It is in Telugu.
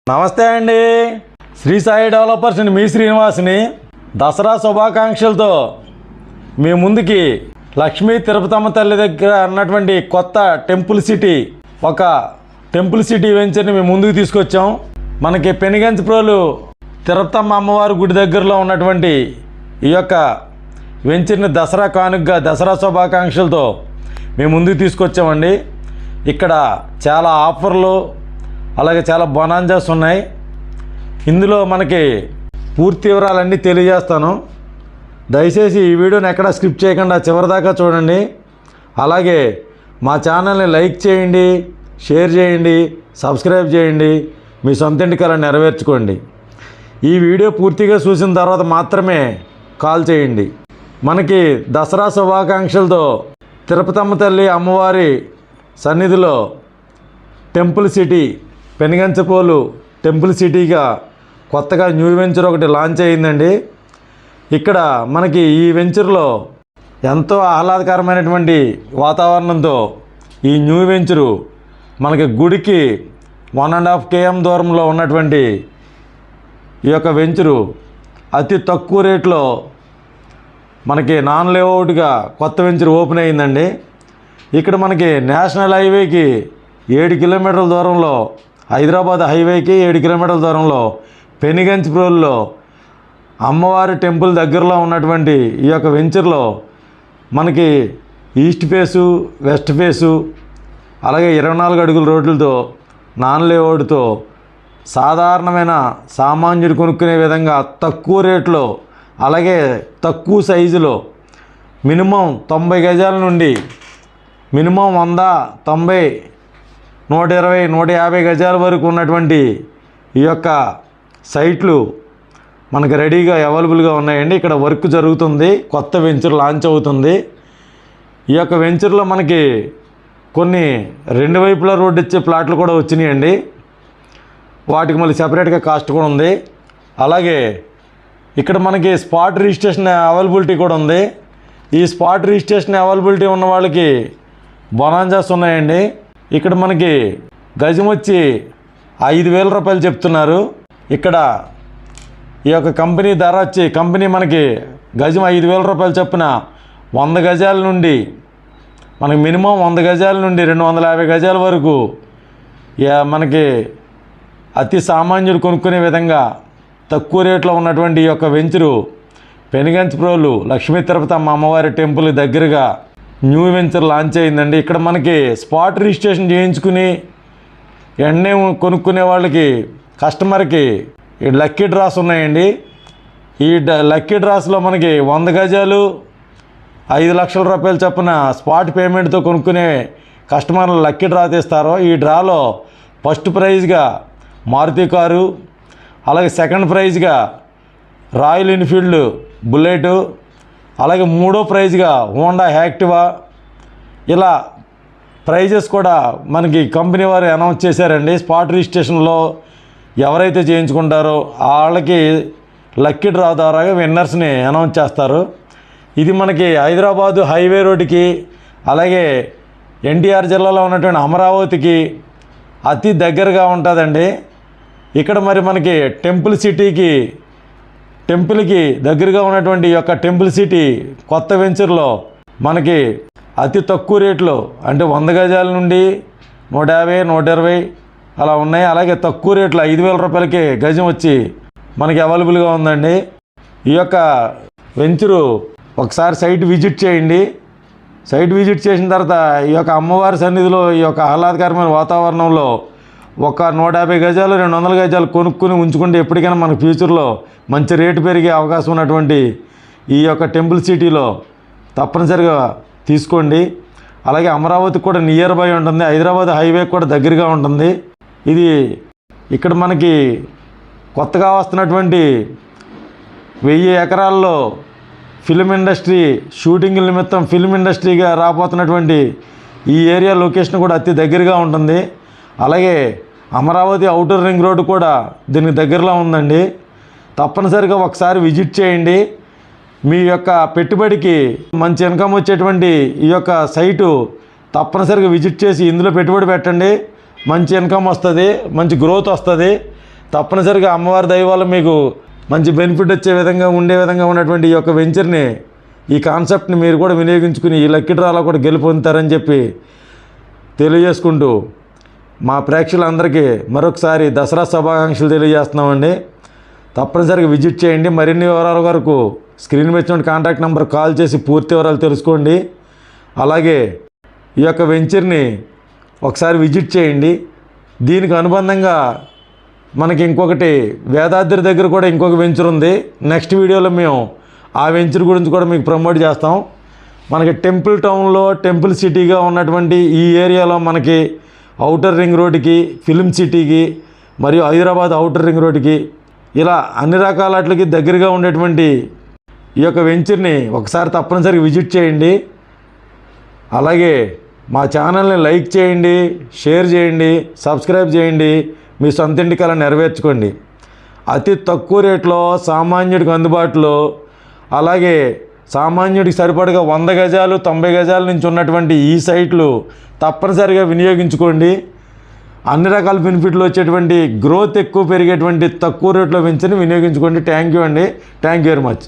నమస్తే అండి. శ్రీ సాయి డెవలపర్స్ మీ శ్రీనివాస్ని దసరా శుభాకాంక్షలతో మీ ముందుకి లక్ష్మీ తిరుపతమ్మ తల్లి దగ్గర అన్నటువంటి కొత్త టెంపుల్ సిటీ వెంచర్ని మేము ముందుకు తీసుకొచ్చాం. మనకి పెనుగంచిప్రోలు తిరుపతమ్మ అమ్మవారి గుడి దగ్గరలో ఉన్నటువంటి ఈ యొక్క వెంచర్ని దసరా కానుకగా దసరా శుభాకాంక్షలతో మేము ముందుకు తీసుకొచ్చామండి. ఇక్కడ చాలా ఆఫర్లు అలాగే చాలా బొనాంజాస్ ఉన్నాయి. ఇందులో మనకి పూర్తి వివరాలన్నీ తెలియజేస్తాను. దయచేసి ఈ వీడియోని ఎక్కడా స్కిప్ చేయకుండా చివరిదాకా చూడండి. అలాగే మా ఛానల్ని లైక్ చేయండి, షేర్ చేయండి, సబ్స్క్రైబ్ చేయండి. మీ సొంత ఇంటికలా నెరవేర్చుకోండి. ఈ వీడియో పూర్తిగా చూసిన తర్వాత మాత్రమే కాల్ చేయండి. మనకి దసరా శుభాకాంక్షలతో తిరుపతమ్మ తల్లి అమ్మవారి సన్నిధిలో టెంపుల్ సిటీ పెనుగంచిప్రోలు టెంపుల్ సిటీగా కొత్తగా న్యూ వెంచర్ ఒకటి లాంచ్ అయ్యిందండి. ఇక్కడ మనకి ఈ వెంచర్లో ఎంతో ఆహ్లాదకరమైనటువంటి వాతావరణంతో ఈ న్యూ వెంచరు మనకి గుడికి 1.5 km దూరంలో ఉన్నటువంటి ఈ యొక్క వెంచరు అతి తక్కువ రేట్లో మనకి నాన్ లేఅవుట్గా కొత్త వెంచర్ ఓపెన్ అయ్యిందండి. ఇక్కడ మనకి నేషనల్ హైవేకి 7 కిలోమీటర్ల దూరంలో, హైదరాబాద్ హైవేకి 7 కిలోమీటర్ల దూరంలో పెనుగంచిప్రోలులో అమ్మవారి టెంపుల్ దగ్గరలో ఉన్నటువంటి ఈ యొక్క వెంచర్లో మనకి ఈస్ట్ ఫేసు, వెస్ట్ ఫేసు, అలాగే 24 అడుగుల రోడ్లతో నాన్ లేఅవుట్తో సాధారణమైన సామాన్యుడు కొనుక్కునే విధంగా తక్కువ రేట్లో అలాగే తక్కువ సైజులో మినిమం 90 గజాల నుండి మినిమం 100, 90, 120, 150 గజాల వరకు ఉన్నటువంటి ఈ యొక్క సైట్లు మనకు రెడీగా అవైలబుల్గా ఉన్నాయండి. ఇక్కడ వర్క్ జరుగుతుంది, కొత్త వెంచర్ లాంచ్ అవుతుంది. ఈ యొక్క వెంచర్లో మనకి కొన్ని 2 వైపులా రోడ్డు ఇచ్చే ప్లాట్లు కూడా వచ్చినాయండి. వాటికి మళ్ళీ సెపరేట్గా కాస్ట్ కూడా ఉంది. అలాగే ఇక్కడ మనకి స్పాట్ రిజిస్ట్రేషన్ అవైలబిలిటీ కూడా ఉంది. ఈ స్పాట్ రిజిస్ట్రేషన్ అవైలబిలిటీ ఉన్న వాళ్ళకి బొనాంజాస్ ఉన్నాయండి. ఇక్కడ మనకి గజం వచ్చి 5,000 రూపాయలు చెప్తున్నారు. ఇక్కడ ఈ యొక్క కంపెనీ ధర వచ్చి కంపెనీ మనకి గజం 5,000 రూపాయలు చొప్పున 100 గజాల నుండి మనకి మినిమం 100 గజాల నుండి 250 గజాల వరకు మనకి అతి సామాన్యుడు కొనుక్కునే విధంగా తక్కువ రేట్లో ఉన్నటువంటి ఈ యొక్క వెంచరు పెనుగంచిప్రోలు లక్ష్మీ తిరుపతమ్మ అమ్మవారి టెంపుల్ దగ్గరగా న్యూ వెంచర్ లాంచ్ అయిందండి. ఇక్కడ మనకి స్పాట్ రిజిస్ట్రేషన్ చేయించుకుని వెంటనే కొనుక్కునే వాళ్ళకి కస్టమర్కి ఈ లక్కీ డ్రాస్ ఉన్నాయండి. ఈ లక్కీ డ్రాస్లో మనకి 100 గజాలు 5 లక్షల రూపాయలు చొప్పున స్పాట్ పేమెంట్తో కొనుక్కునే కస్టమర్లు లక్కీ డ్రా తీస్తారు. ఈ డ్రాలో ఫస్ట్ ప్రైజ్గా మారుతి కారు, అలాగే సెకండ్ ప్రైజ్గా రాయల్ ఎన్ఫీల్డ్ బుల్లెట్, అలాగే మూడో ప్రైజ్గా హోండా యాక్టివా, ఇలా ప్రైజెస్ కూడా మనకి కంపెనీ వారు అనౌన్స్ చేశారండి. స్పాట్ రిజిస్ట్రేషన్లో ఎవరైతే చేయించుకుంటారో వాళ్ళకి లక్కీ డ్రా ద్వారా విన్నర్స్ని అనౌన్స్ చేస్తారు. ఇది మనకి హైదరాబాదు హైవే రోడ్డుకి అలాగే ఎన్టీఆర్ జిల్లాలో ఉన్నటువంటి అమరావతికి అతి దగ్గరగా ఉంటుందండి. ఇక్కడ మరి మనకి టెంపుల్కి దగ్గరగా ఉన్నటువంటి ఈ యొక్క టెంపుల్ సిటీ కొత్త వెంచర్లో మనకి అతి తక్కువ రేట్లో అంటే 100 గజాల నుండి 150, 120 అలా ఉన్నాయి. అలాగే తక్కువ రేట్లో 5,000 రూపాయలకి గజం వచ్చి మనకి అవైలబుల్గా ఉందండి. ఈ యొక్క వెంచరు ఒకసారి సైట్ విజిట్ చేయండి. సైట్ విజిట్ చేసిన తర్వాత ఈ యొక్క అమ్మవారి సన్నిధిలో ఈ యొక్క ఆహ్లాదకరమైన వాతావరణంలో ఒక 150 గజాలు 200 గజాలు కొనుక్కుని ఉంచుకుంటే ఎప్పటికైనా మన ఫ్యూచర్లో మంచి రేటు పెరిగే అవకాశం ఉన్నటువంటి ఈ యొక్క టెంపుల్ సిటీలో తప్పనిసరిగా తీసుకోండి. అలాగే అమరావతికి కూడా నియర్ బై ఉంటుంది, హైదరాబాద్ హైవే కూడా దగ్గరగా ఉంటుంది. ఇది ఇక్కడ మనకి కొత్తగా వస్తున్నటువంటి 1000 ఎకరాల్లో ఫిల్మ్ ఇండస్ట్రీ షూటింగ్ నిమిత్తం ఫిల్మ్ ఇండస్ట్రీగా రాబోతున్నటువంటి ఈ ఏరియా లొకేషన్ కూడా అతి దగ్గరగా ఉంటుంది. అలాగే అమరావతి ఔటర్ రింగ్ రోడ్డు కూడా దీనికి దగ్గరలో ఉందండి. తప్పనిసరిగా ఒకసారి విజిట్ చేయండి. మీ యొక్క పెట్టుబడికి మంచి ఇన్కమ్ వచ్చేటువంటి ఈ యొక్క సైటు తప్పనిసరిగా విజిట్ చేసి ఇందులో పెట్టుబడి పెట్టండి. మంచి ఇన్కమ్ వస్తుంది, మంచి గ్రోత్ వస్తుంది. తప్పనిసరిగా అమ్మవారి దయ వల్ల మీకు మంచి బెనిఫిట్ వచ్చే విధంగా ఉండే విధంగా ఉన్నటువంటి ఈ యొక్క వెంచర్ని, ఈ కాన్సెప్ట్ని మీరు కూడా వినియోగించుకుని ఈ లక్కీ డ్రాలో కూడా గెలుపొందుతారని చెప్పి తెలియజేసుకుంటూ మా ప్రేక్షకులందరికీ మరొకసారి దసరా శుభాకాంక్షలు తెలియజేస్తున్నామండి. తప్పనిసరిగా విజిట్ చేయండి. మరిన్ని వివరాల వరకు స్క్రీన్ మీద ఉన్న కాంటాక్ట్ నెంబర్ కాల్ చేసి పూర్తి వివరాలు తెలుసుకోండి. అలాగే ఈ యొక్క వెంచర్ని ఒకసారి విజిట్ చేయండి. దీనికి అనుబంధంగా మనకి ఇంకొకటి వేదాద్రి దగ్గర కూడా ఇంకొక వెంచర్ ఉంది. నెక్స్ట్ వీడియోలో మేము ఆ వెంచర్ గురించి కూడా మీకు ప్రమోట్ చేస్తాం. మనకి టెంపుల్ టౌన్లో, టెంపుల్ సిటీగా ఉన్నటువంటి ఈ ఏరియాలో మనకి ఔటర్ రింగ్ రోడ్డుకి, ఫిల్మ్ సిటీకి మరియు హైదరాబాద్ ఔటర్ రింగ్ రోడ్డుకి ఇలా అన్ని రకాల వాటికి దగ్గరగా ఉండేటువంటి ఈ యొక్క వెంచర్ని ఒకసారి తప్పనిసరిగా విజిట్ చేయండి. అలాగే మా ఛానల్ని లైక్ చేయండి, షేర్ చేయండి, సబ్స్క్రైబ్ చేయండి. మీ సొంత ఇంటి కల నెరవేర్చుకోండి. అతి తక్కువ రేట్లో సామాన్యుడికి అందుబాటులో, అలాగే సామాన్యుడికి సరిపడగా 100 గజాలు 90 గజాల నుంచి ఉన్నటువంటి ఈ సైట్లు తప్పనిసరిగా వినియోగించుకోండి. అన్ని రకాల బెనిఫిట్లు వచ్చేటువంటి, గ్రోత్ ఎక్కువ పెరిగేటువంటి తక్కువ రేట్లో వెంచర్ని వినియోగించుకోండి. థ్యాంక్ యూ అండి. Thank you very much.